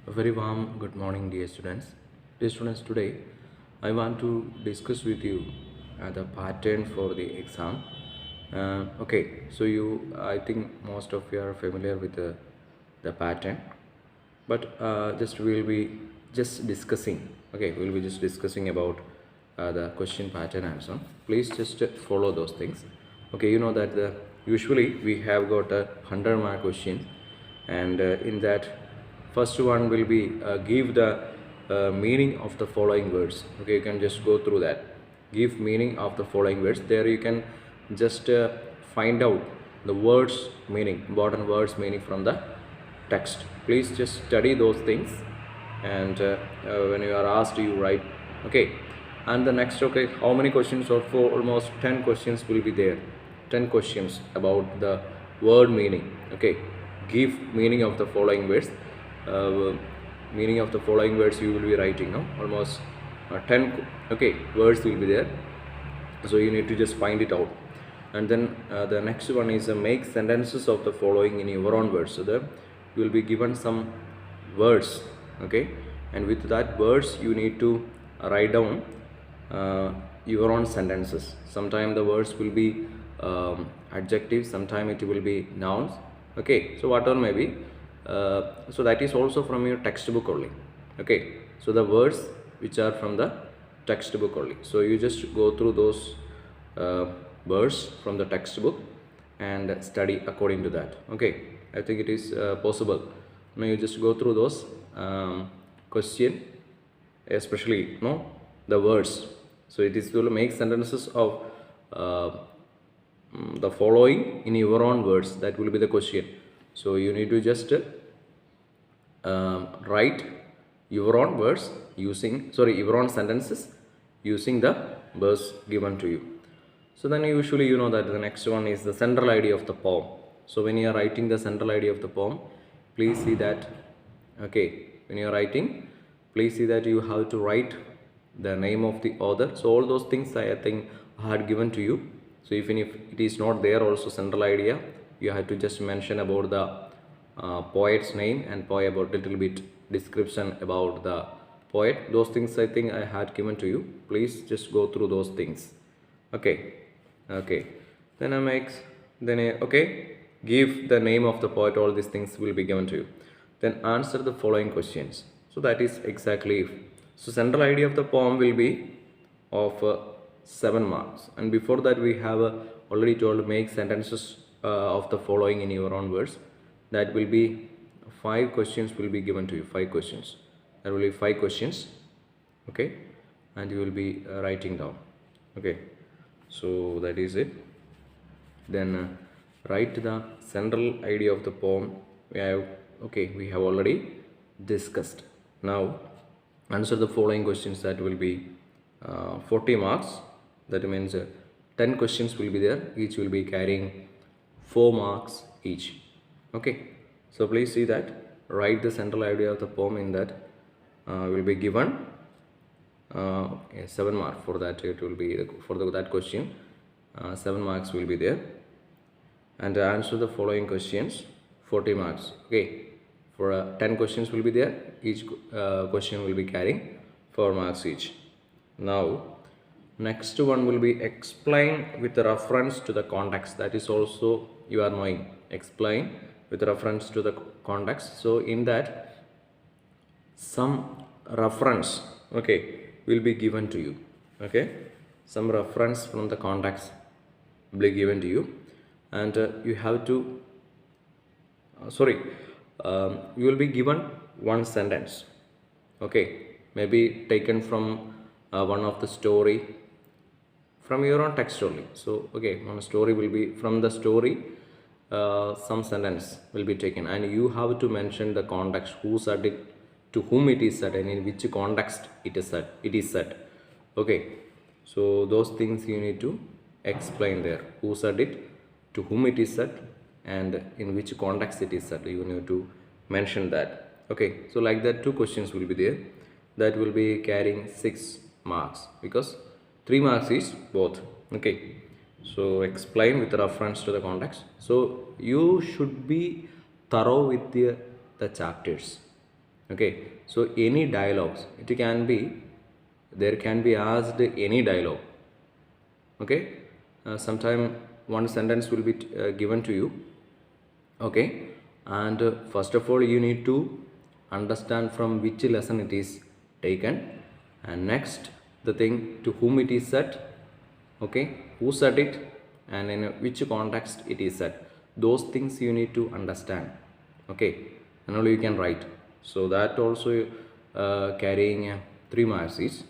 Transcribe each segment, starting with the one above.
A very warm good morning, dear students. Dear students, today I want to discuss with you the pattern for the exam. I think most of you are familiar with the pattern, but just we'll be just discussing. Okay, we'll be just discussing about the question pattern and so on. Please just follow those things. Okay, you know that usually we have got a 100-mark question, and in that first one will be give the meaning of the following words. Okay, you can just go through that. Give meaning of the following words. There you can just find out the words meaning, important words meaning from the text. Please just study those things, and when you are asked, you write. Okay, and the next, okay, how many questions? Or for almost 10 questions will be there. 10 questions about the word meaning. Okay, give meaning of the following words. uh, Meaning of the following words you will be writing now. Almost 10 okay words will be there, so you need to just find it out. And then the next one is make sentences of the following in your own words. So there you will be given some words. Okay, and with that words you need to write down your own sentences. Sometimes the words will be adjectives, sometimes it will be nouns. Okay, so whatever may be, so that is also from your textbook only. Okay, so the words which are from the textbook only, so you just go through those uh, words from the textbook and study according to that. Okay, I think it is possible. Now you just go through those question, especially the words. So it is to make sentences of uh, the following in your own words. That will be the question. So you need to just write your own words using, your own sentences using the verse given to you. So then usually you know that the next one is the central idea of the poem. So when you are writing the central idea of the poem, please see that. Okay, when you are writing, please see that you have to write the name of the author. So all those things I think I had given to you. So even if it is not there also central idea, you have to just mention about the poet's name and poet, about little bit description about the poet. Those things I think I had given to you. Please just go through those things. Okay, okay, then I make, then okay, give the name of the poet. All these things will be given to you. Then answer the following questions. So that is exactly, so central idea of the poem will be of 7 marks, and before that we have already told make sentences of the following in your own words. That will be 5 questions will be given to you. 5 questions, there will be 5 questions. Okay, and you will be writing down. Okay, so that is it. Then write the central idea of the poem. We have already discussed. Now answer the following questions. That will be 40 marks. That means 10 questions will be there, each will be carrying 4 marks each. Okay, so please see that. Write the central idea of the poem. In that will be given 7 marks for that. It will be for that question 7 marks will be there. And answer the following questions, 40 marks. Okay, for 10 questions will be there, each question will be carrying 4 marks each. Now next one will be explain with reference to the context. That is also you are knowing, explain with reference to the context. So in that some reference, okay, will be given to you. Okay, some reference from the context will be given to you, and you have to you will be given one sentence. Okay, maybe taken from one of the story from your own text only. So okay, one story will be from the story, some sentence will be taken, and you have to mention the context, who said it, to whom it is said, and in which context it is said. Okay, so those things you need to explain there. Who said it, to whom it is said, and in which context it is said. You need to mention that. Okay, so like that 2 questions will be there. That will be carrying 6 marks, because 3 marks is both. Okay, so explain with reference to the context. So you should be thorough with the chapters. Okay, so any dialogues, it can be, there can be asked any dialogue. Okay, sometime one sentence will be given to you. Okay, and first of all you need to understand from which lesson it is taken, and next the thing to whom it is said. Okay, who said it and in which context it is said. Those things you need to understand. Okay, and only you can write. So that also carrying 3 marks is,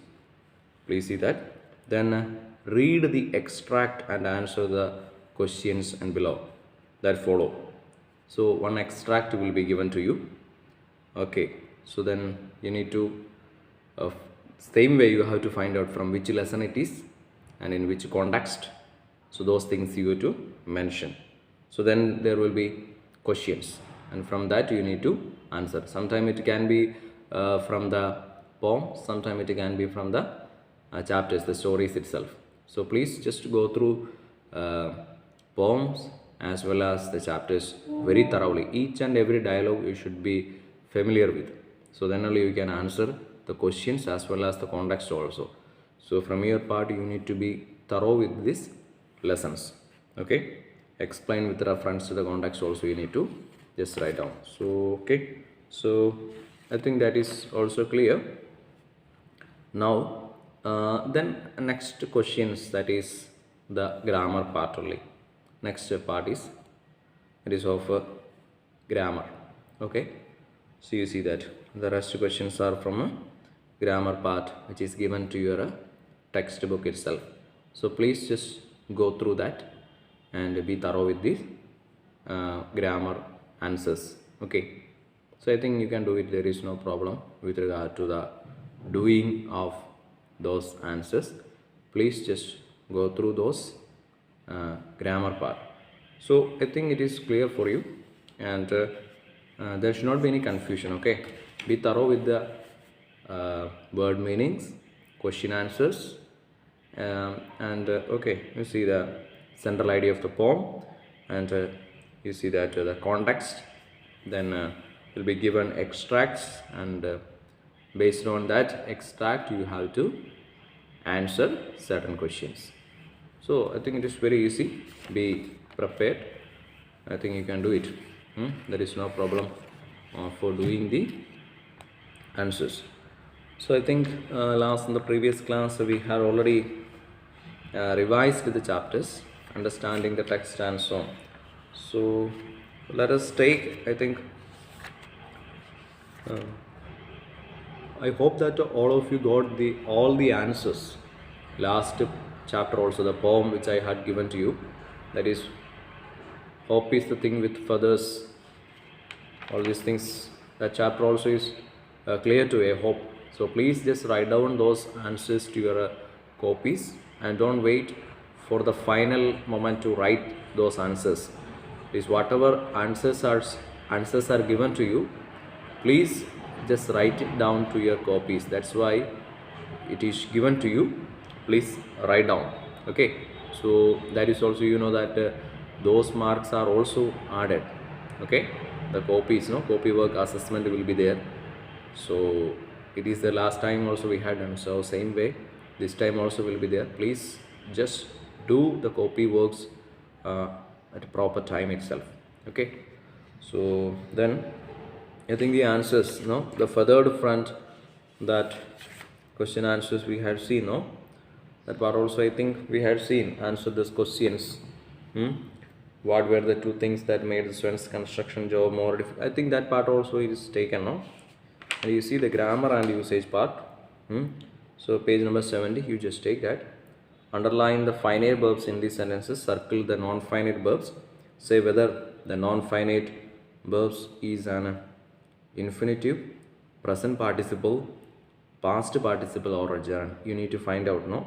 please see that. Then read the extract and answer the questions and below that follow. So one extract will be given to you. Okay, so then you need to uh, same way you have to find out from which lesson it is and in which context. So those things you have to mention. So then there will be questions, and from that you need to answer. Sometime it can be from the poem, sometime it can be from the chapters, the stories itself. So please just go through poems as well as the chapters very thoroughly. Each and every dialogue you should be familiar with. So then only you can answer the questions as well as the context also. So from your part you need to be thorough with these lessons. Okay, explain with reference to the context also you need to just write down. So okay, so I think that is also clear. Now then next questions, that is the grammar part only. Next part is, it is of grammar. Okay, so you see that the rest questions are from a grammar part which is given to your textbook itself. So please just go through that and be thorough with these grammar answers. Okay, so I think you can do it, there is no problem with regard to the doing of those answers. Please just go through those grammar part. So I think it is clear for you, and there should not be any confusion. Okay, be thorough with the word meanings, question answers, and okay, you see the central idea of the poem, and you see that the context. Then will be given extracts, and based on that extract you have to answer certain questions. So I think it is very easy. Be prepared. I think you can do it. There is no problem for doing the answers. So I think last in the previous class we have already revised the chapters, understanding the text and so on. So let us take, I think I hope that all of you got all the answers. Last chapter also, the poem which I had given to you, that is, hope is the thing with feathers, all these things, that chapter also is clear to a hope. So please just write down those answers to your copies, and don't wait for the final moment to write those answers. Is whatever answers are given to you, please just write it down to your copies. That's why it is given to you. Please write down. Okay, so that is also, you know, that those marks are also added. Okay, the copies, no copy work assessment will be there. So it is the last time also we had done, so same way this time also will be there. Please just do the copy works at a proper time itself. Okay, so then I think the answers, no, the feathered front, that question answers we had seen, no, that part also I think we had seen, answer those questions. What were the two things that made the students' construction job more difficult? I think that part also is taken, no. And you see the grammar and usage part. So page number 70, you just take that. Underline the finite verbs in these sentences. Circle the non-finite verbs. Say whether the non-finite verbs is an infinitive, present participle, past participle, or a gerund. You need to find out, no.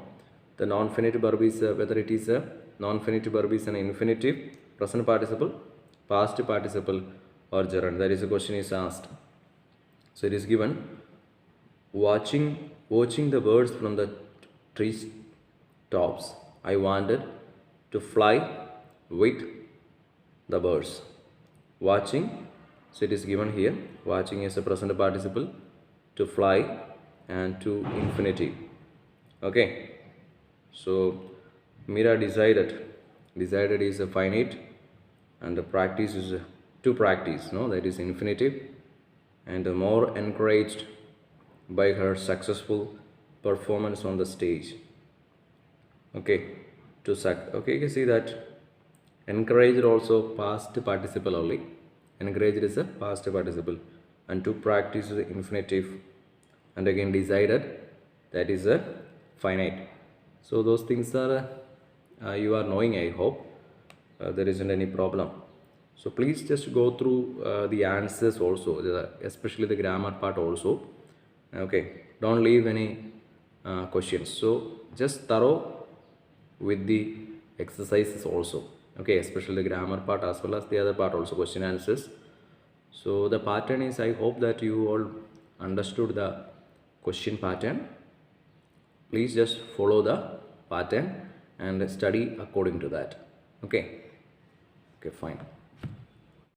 The non-finite verb is whether it is a non-finite verb is an infinitive, present participle, past participle, or gerund. That is the question is asked. So it is given, watching the birds from the tree tops, I wanted to fly with the birds. Watching So it is given here. Watching is a present participle, to fly, and to infinitive. Okay. So Mira decided. Decided is a finite, and the practice is to practice. No, that is infinitive, and more encouraged by her successful performance on the stage. Okay, okay, you can see that encouraged also past participle only. Encouraged is a past participle, and to practice is infinitive, and again decided, that is a finite. So those things are you are knowing, I hope. There isn't any problem. So please just go through the answers also, especially the grammar part also. Okay, don't leave any questions. So just thorough with the exercises also. Okay, especially the grammar part as well as the other part also, question answers. So the pattern is, I hope that you all understood the question pattern. Please just follow the pattern and study according to that. Okay, fine.